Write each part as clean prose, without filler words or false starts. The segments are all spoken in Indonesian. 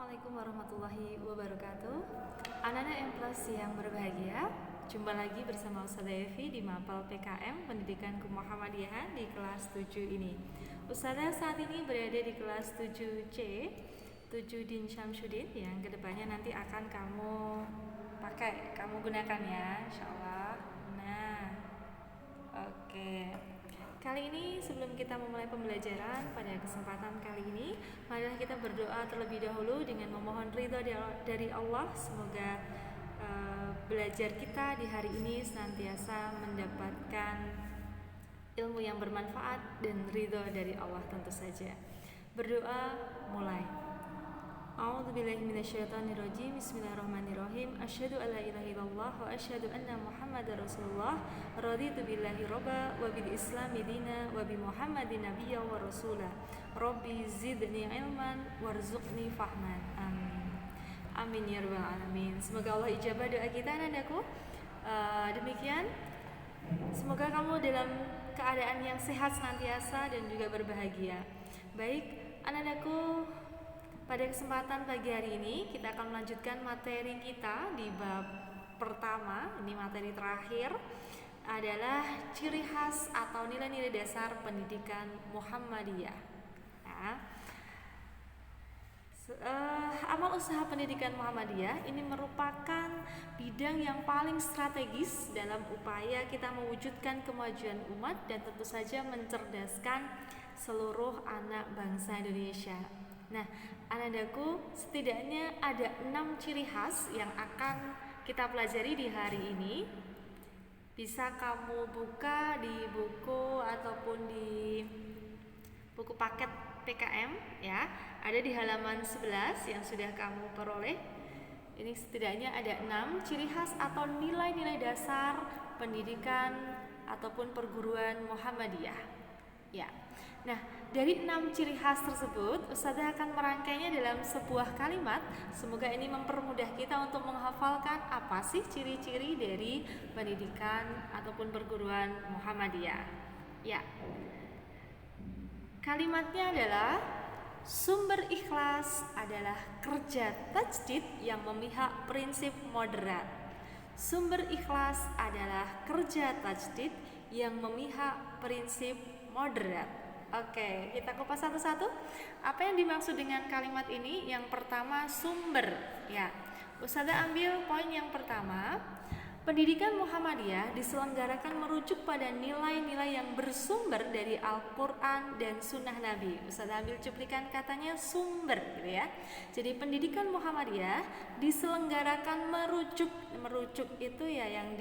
Assalamualaikum warahmatullahi wabarakatuh. Anak-anak M+ yang berbahagia, jumpa lagi bersama Ustazah Evi di Mapel PKM Pendidikan Kemuhammadiyahan di kelas 7 ini. Ustazah saat ini berada di kelas 7C, 7 Din Syamsuddin, yang kedepannya nanti akan kamu gunakan ya, insyaallah. Nah, oke. Kali ini sebelum kita memulai pembelajaran pada kesempatan kali ini, marilah kita berdoa terlebih dahulu dengan memohon ridho dari Allah. Semoga belajar kita di hari ini senantiasa mendapatkan ilmu yang bermanfaat dan ridho dari Allah tentu saja. Berdoa mulai. A'udzubillahi minasyaitonirrajim. Bismillahirrahmanirrahim. Asyhadu alla ilaha illallah wa asyhadu anna Muhammadar Rasulullah. Raditu billahi robba wa bil islami dina wa bi Muhammadin nabiyya wa rasula. Rabbi zidni ilman warzuqni fahman. Amin. Amin ya rabbal alamin. Semoga Allah ijabah doa kita anakku. Demikian. Semoga kamu dalam keadaan yang sehat senantiasa dan juga berbahagia. Baik, anak-anakku, pada kesempatan pagi hari ini kita akan melanjutkan materi kita di bab pertama. Ini materi terakhir adalah ciri khas atau nilai-nilai dasar pendidikan Muhammadiyah. Nah, amal usaha pendidikan Muhammadiyah ini merupakan bidang yang paling strategis dalam upaya kita mewujudkan kemajuan umat dan tentu saja mencerdaskan seluruh anak bangsa Indonesia. Nah, anak-anakku, setidaknya ada 6 ciri khas yang akan kita pelajari di hari ini. Bisa kamu buka di buku ataupun di buku paket PKM ya. Ada di halaman 11 yang sudah kamu peroleh. Ini setidaknya ada 6 ciri khas atau nilai-nilai dasar pendidikan ataupun perguruan Muhammadiyah. Ya. Nah, dari 6 ciri khas tersebut, Ustazah akan merangkainya dalam sebuah kalimat. Semoga ini mempermudah kita untuk menghafalkan apa sih ciri-ciri dari pendidikan ataupun perguruan Muhammadiyah. Ya. Kalimatnya adalah sumber ikhlas adalah kerja tajdid yang memihak prinsip moderat. Sumber ikhlas adalah kerja tajdid yang memihak prinsip moderat. Oke, kita kupas satu-satu. Apa yang dimaksud dengan kalimat ini? Yang pertama, sumber. Ya, Ustazah ambil poin yang pertama. Pendidikan Muhammadiyah diselenggarakan merujuk pada nilai-nilai yang bersumber dari Al-Quran dan Sunnah Nabi. Ustazah ambil cuplikan katanya sumber, gitu ya. Jadi pendidikan Muhammadiyah diselenggarakan merujuk itu ya yang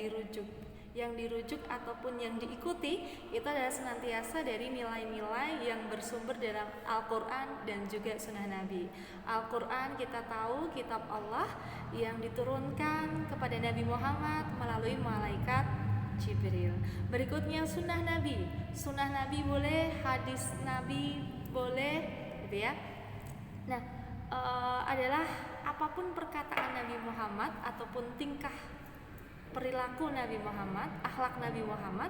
dirujuk ataupun yang diikuti itu adalah senantiasa dari nilai-nilai yang bersumber dalam Al-Quran dan juga Sunnah Nabi. Al-Quran kita tahu kitab Allah yang diturunkan kepada Nabi Muhammad melalui malaikat Jibril. Berikutnya Sunnah Nabi. Sunnah Nabi boleh, hadis Nabi boleh, gitu ya. Nah, adalah apapun perkataan Nabi Muhammad ataupun tingkah perilaku Nabi Muhammad, akhlak Nabi Muhammad,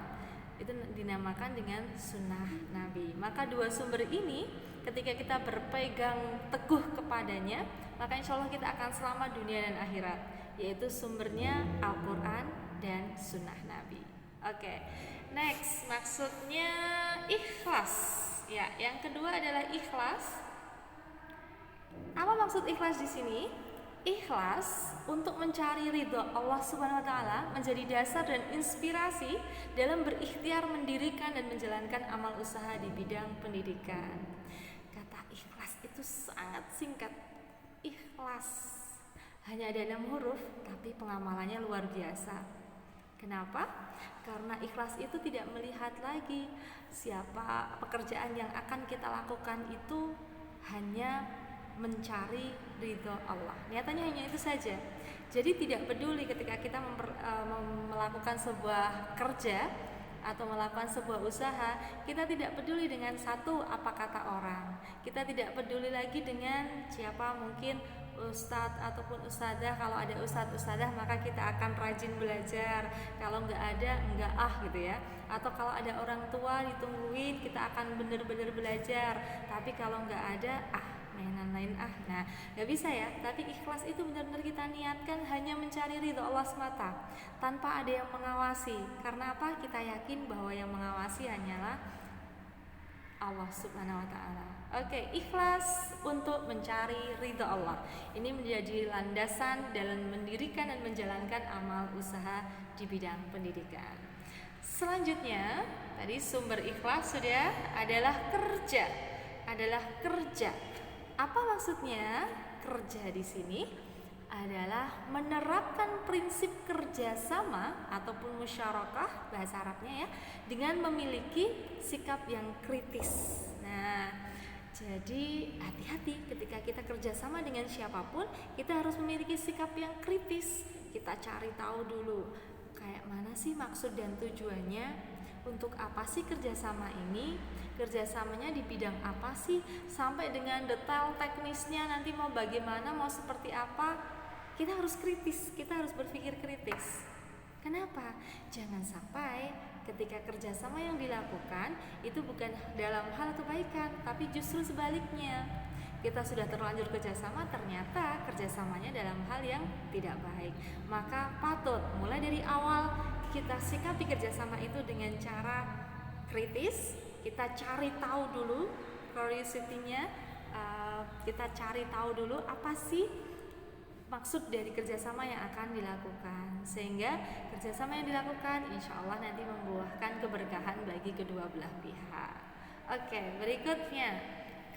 itu dinamakan dengan sunnah Nabi. Maka dua sumber ini ketika kita berpegang teguh kepadanya, maka insya Allah kita akan selamat dunia dan akhirat, yaitu sumbernya Al-Quran dan sunnah Nabi. Oke, next, maksudnya ikhlas. Ya, yang kedua adalah ikhlas. Apa maksud ikhlas di sini? Ikhlas untuk mencari ridho Allah Subhanahu wa taala menjadi dasar dan inspirasi dalam berikhtiar mendirikan dan menjalankan amal usaha di bidang pendidikan. Kata ikhlas itu sangat singkat. Ikhlas hanya ada 6 huruf tapi pengamalannya luar biasa. Kenapa? Karena ikhlas itu tidak melihat lagi siapa pekerjaan yang akan kita lakukan, itu hanya mencari ridho Allah. Niatannya hanya itu saja. Jadi tidak peduli ketika kita melakukan sebuah kerja atau melakukan sebuah usaha, kita tidak peduli dengan satu apa kata orang. Kita tidak peduli lagi dengan siapa, mungkin ustadz ataupun ustadzah. Kalau ada ustadz ustadzah maka kita akan rajin belajar. Kalau nggak ada, nggak gitu ya. Atau kalau ada orang tua ditungguin, kita akan benar-benar belajar. Tapi kalau nggak ada, mainan lain nah nggak bisa ya. Tapi ikhlas itu benar-benar kita niatkan hanya mencari ridho Allah semata tanpa ada yang mengawasi. Karena apa? Kita yakin bahwa yang mengawasi hanyalah Allah Subhanahu wa Ta'ala. Oke, ikhlas untuk mencari ridha Allah. Ini menjadi landasan dalam mendirikan dan menjalankan amal usaha di bidang pendidikan. Selanjutnya, tadi sumber ikhlas sudah adalah kerja. Apa maksudnya kerja di sini? Adalah menerapkan prinsip kerjasama ataupun musyarakah bahasa Arabnya ya, dengan memiliki sikap yang kritis. Nah, jadi hati-hati ketika kita kerjasama dengan siapapun, kita harus memiliki sikap yang kritis. Kita cari tahu dulu kayak mana sih maksud dan tujuannya, untuk apa sih kerjasama ini, kerjasamanya di bidang apa sih, sampai dengan detail teknisnya nanti mau bagaimana, mau seperti apa. Kita harus kritis, kita harus berpikir kritis. Kenapa? Jangan sampai ketika kerjasama yang dilakukan itu bukan dalam hal kebaikan, tapi justru sebaliknya. Kita sudah terlanjur kerjasama, ternyata kerjasamanya dalam hal yang tidak baik. Maka patut mulai dari awal kita sikapi kerjasama itu dengan cara kritis. Kita cari tahu dulu curiosity-nya, kita cari tahu dulu apa sih maksud dari kerjasama yang akan dilakukan, sehingga kerjasama yang dilakukan insya Allah nanti membuahkan keberkahan bagi kedua belah pihak. Oke, berikutnya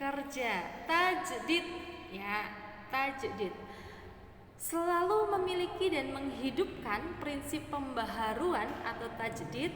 kerja tajdid ya, tajdid selalu memiliki dan menghidupkan prinsip pembaharuan atau tajdid,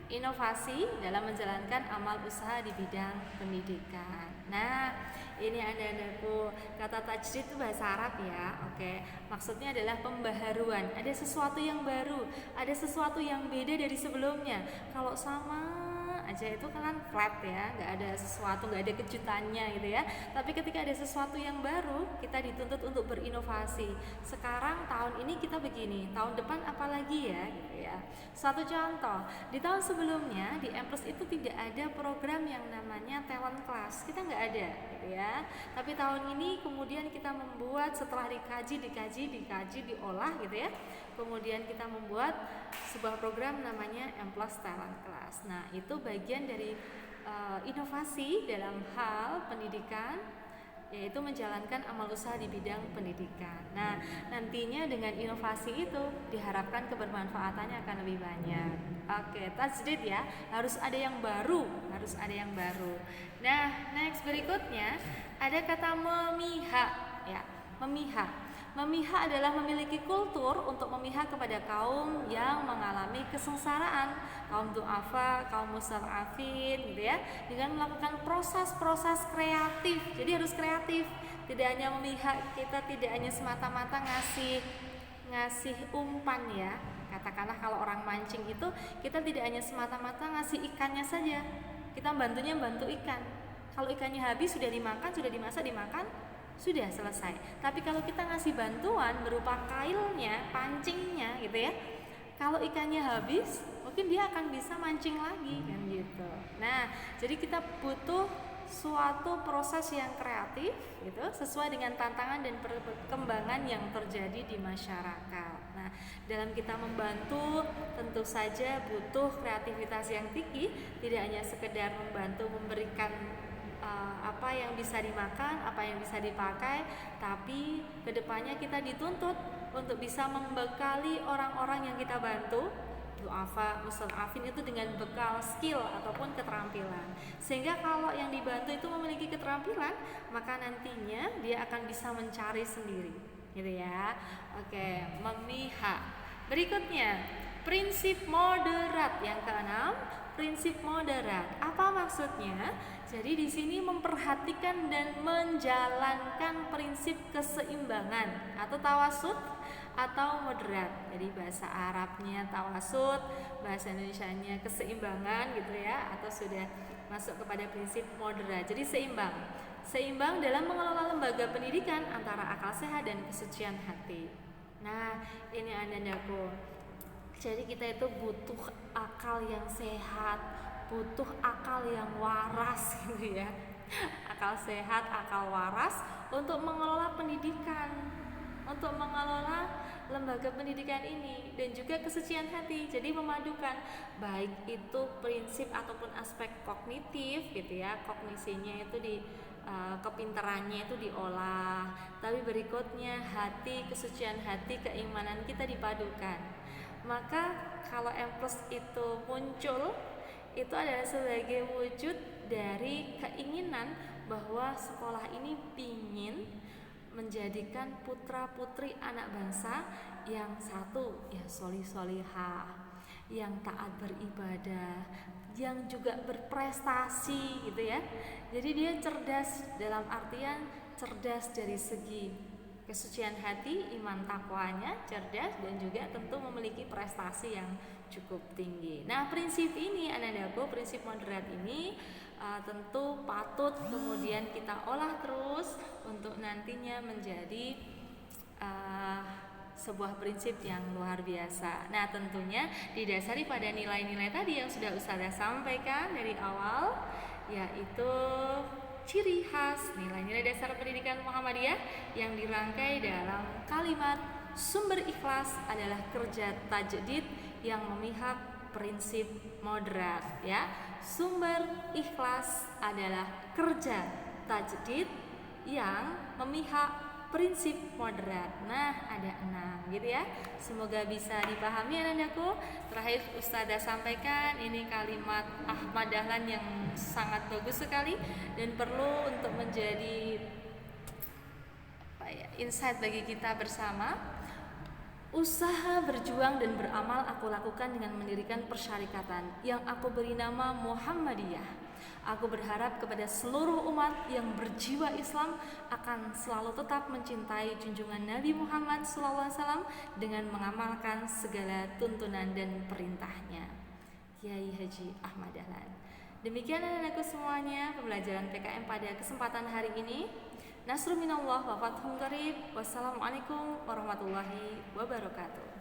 inovasi dalam menjalankan amal usaha di bidang pendidikan. Nah, ini anak-anakku, kata tajdid itu bahasa Arab ya. Oke, maksudnya adalah pembaharuan. Ada sesuatu yang baru, ada sesuatu yang beda dari sebelumnya. Kalau sama aja itu kan flat ya, nggak ada sesuatu, nggak ada kejutannya gitu ya. Tapi ketika ada sesuatu yang baru, kita dituntut untuk berinovasi. Sekarang tahun ini kita begini, tahun depan apa lagi ya gitu ya. Satu contoh, di tahun sebelumnya di Empress itu tidak ada program yang namanya talent class, kita nggak ada gitu ya. Tapi tahun ini kemudian kita membuat, setelah dikaji, diolah gitu ya, kemudian kita membuat sebuah program namanya Empress Talent Class. Nah, itu bagian dari inovasi dalam hal pendidikan, yaitu menjalankan amal usaha di bidang pendidikan. Nah, nantinya dengan inovasi itu diharapkan kebermanfaatannya akan lebih banyak. Oke, tajdid ya, harus ada yang baru. Nah, next berikutnya ada kata memihak ya, Memihak adalah memiliki kultur untuk memihak kepada kaum yang mengalami kesengsaraan, kaum du'afa, kaum mustad'afin gitu ya, dengan melakukan proses-proses kreatif. Jadi harus kreatif. Tidak hanya memihak, kita tidak hanya semata-mata ngasih umpan ya. Katakanlah kalau orang mancing itu, kita tidak hanya semata-mata ngasih ikannya saja. Kita bantu ikan. Kalau ikannya habis, sudah dimakan, sudah dimasak, dimakan, sudah selesai. Tapi kalau kita ngasih bantuan berupa kailnya, pancingnya gitu ya, kalau ikannya habis, mungkin dia akan bisa mancing lagi kan gitu. Nah, jadi kita butuh suatu proses yang kreatif gitu, sesuai dengan tantangan dan perkembangan yang terjadi di masyarakat. Nah, dalam kita membantu tentu saja butuh kreativitas yang tinggi, tidak hanya sekedar membantu memberikan apa yang bisa dimakan, apa yang bisa dipakai, tapi kedepannya kita dituntut untuk bisa membekali orang-orang yang kita bantu, du'afa, mustad'afin itu dengan bekal skill ataupun keterampilan. Sehingga kalau yang dibantu itu memiliki keterampilan, maka nantinya dia akan bisa mencari sendiri, gitu ya. Oke, memihak. Berikutnya, prinsip moderat yang keenam, prinsip moderat. Apa maksudnya? Jadi di sini memperhatikan dan menjalankan prinsip keseimbangan atau tawasud atau moderat. Jadi bahasa Arabnya tawasud, bahasa Indonesianya keseimbangan gitu ya, atau sudah masuk kepada prinsip moderat. Jadi seimbang dalam mengelola lembaga pendidikan antara akal sehat dan kesucian hati. Nah, ini anak-anakku. Jadi kita itu butuh akal yang sehat, butuh akal yang waras gitu ya. akal sehat, akal waras untuk mengelola pendidikan, untuk mengelola lembaga pendidikan ini, dan juga kesucian hati. Jadi memadukan baik itu prinsip ataupun aspek kognitif gitu ya, kognisinya itu di kepintarannya itu diolah, tapi berikutnya hati, kesucian hati, keimanan kita dipadukan. Maka kalau M+ itu muncul, itu adalah sebagai wujud dari keinginan bahwa sekolah ini ingin menjadikan putra-putri anak bangsa yang satu, ya solih-solihah, yang taat beribadah, yang juga berprestasi gitu ya. Jadi dia cerdas dalam artian cerdas dari segi kesucian hati, iman takwanya, cerdas, dan juga tentu memiliki prestasi yang cukup tinggi. Nah, prinsip ini anak-anakku, prinsip moderat ini tentu patut kemudian kita olah terus untuk nantinya menjadi sebuah prinsip yang luar biasa. Nah, tentunya didasari pada nilai-nilai tadi yang sudah Ustazah sampaikan dari awal, yaitu ciri khas nilai-nilai dasar pendidikan Muhammadiyah yang dirangkai dalam kalimat sumber ikhlas adalah kerja tajdid yang memihak prinsip moderat ya. Sumber ikhlas adalah kerja tajdid yang memihak prinsip moderat. Nah, ada 6 gitu ya. Semoga bisa dipahami anak-anakku. Terakhir Ustazah sampaikan ini kalimat Ahmad Dahlan yang sangat bagus sekali dan perlu untuk menjadi insight bagi kita bersama. Usaha berjuang dan beramal aku lakukan dengan mendirikan persyarikatan yang aku beri nama Muhammadiyah. Aku berharap kepada seluruh umat yang berjiwa Islam akan selalu tetap mencintai junjungan Nabi Muhammad SAW dengan mengamalkan segala tuntunan dan perintahnya. Kiai Haji Ahmad Dahlan. Demikian anak-anakku semuanya pembelajaran PKM pada kesempatan hari ini. Nasrul minallah wa fathun qarib. Wassalamualaikum warahmatullahi wabarakatuh.